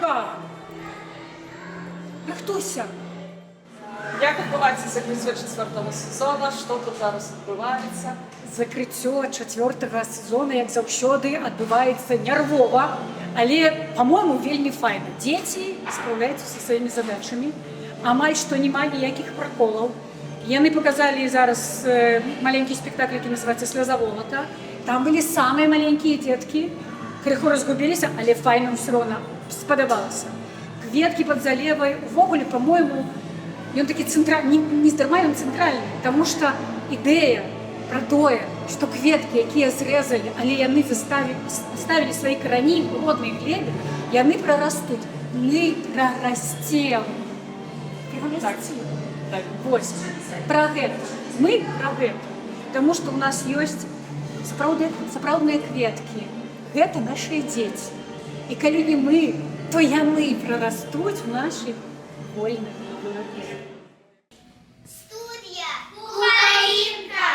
Ольга! Рихтуйся! Як відбувається закриття 4-го сезону? Що тут зараз відбувається? Закриття 4-го сезону, як завжди, відбувається нервово, але, по-моєму, вельми файно. Діти справляються зі своїми задачами, амаль що нема ніяких проколів. Яны показали зараз маленький спектакль, який називається «Сльоза волота». Там були самі маленькі дітки, криху розгубилися, але файно все одно сподобалося. Кветки під залівою, ввогуле, по-моєму, ён такі центральний, не здарма ён центральний, тому що ідея про тое, што кветкі, якія зрэзалі, але яны ставілі свае карані ў роднай глебе, яны прарастуць. Мы прарасцем. Так. Вось. Пра гэта. Мы пра гэта. Таму што ў нас ёсць сапраўдныя кветкі. Гэта нашыя дзеці. І калі не мы, то яны прарастуць у нашай вольнай галаве. Студія Українка!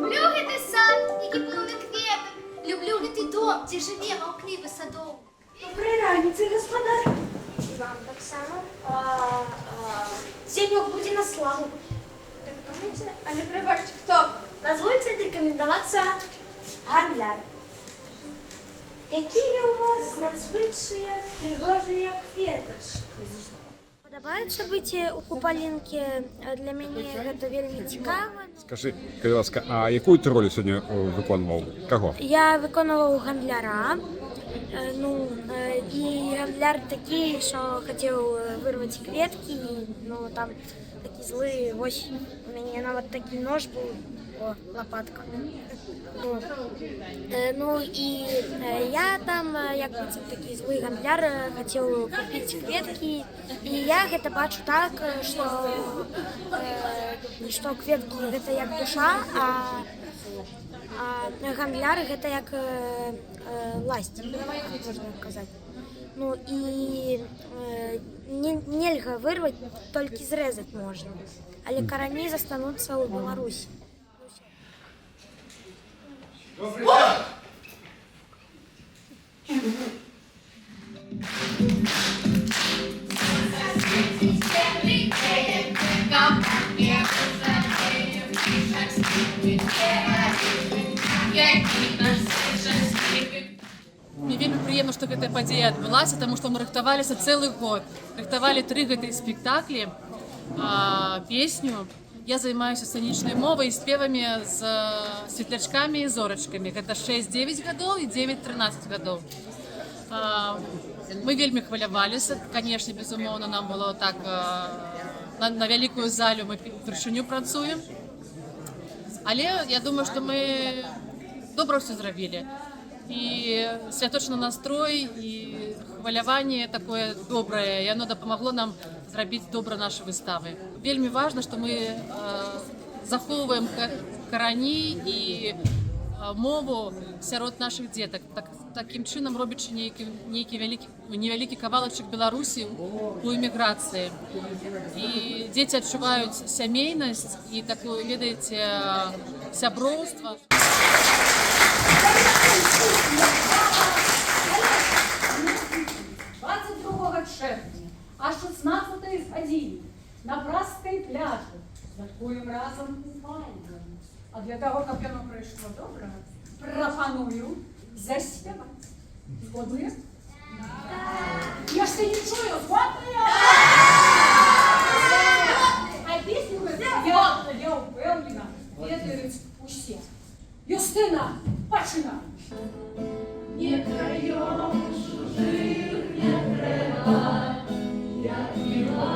Люблю гэты сад, які поўны кветак. Люблю гэты дом, дзе жыве маўклівы садоў. Доброй раніцы, гаспадар. Вам таксама. Дзенёк будзе на славу. Так думаеце? Але прыбачце, хто? Дазвольце рэкамендавацца гандляр. Якія ў вас надзвычайныя прыгожыя кветачкі? Падабаецца быць у купалінкі. Для мяне гэта вельмі цікава. Скажи, будь ласка, а яку ти роль сьогодні виконував? Кого? Я виконував гандляра. І гандляр такий, що хотів вирвати кветки, там такі злі, ось у мене навіть такий нож був, лопатка. І я там, як такий злий гандляр, хотів купити кветки, і я гэта бачу так, що кветки гэта як душа, а гандляр гэта як ласть, можна казати. І нельга вырваць, толькі зрэзаць можна. Але карані застануцца ў Беларусі. Мне вельмі прыемна, што гэтая падзея адбылася, таму што мы рыхтаваліся цэлы год. Рыхтавалі 3 гэтыя спектаклі, песню. Я займаюся сцэнічнай мовай і спевамі з светлячкамі і зорачкамі. Гэта 6-9 гадоў і 9-13 гадоў. Мы вельмі хваляваліся. Канешне, безумоўна, нам было так, на вялікую залю мы упершыню працуем. Але я думаю, што мы добра ўсё зрабілі. І святочны настрой, і хваляванне такое добрае, яно дапамагло нам зрабіць добра нашы выставы. Вельмі важна, што мы захоўваем карані і мову сярод нашых дзетак, такім чынам робячы нейкі невялікі кавалачак Беларусі у эміграцыі. І дзеці адчуваюць сямейнасць і такое, ведаеце, сяброўства. 22 червня, а 16 годині на Празькій пляжі святкуємо разом купання. А для того, щоб воно прийшло добре, пропоную заспівати. Згодні? Я ж це не чую, згодні? А пісню я впевнена, ведають усі. Юстина, починай! Не краем чужих не треба, я мила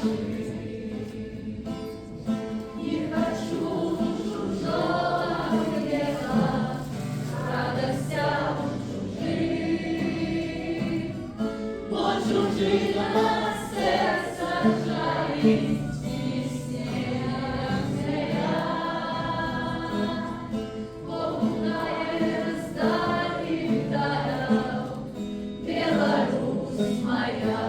жить. Не хочу чужого греха, радостям чужих. Бо чужина сердце жалит. Беларусь моя.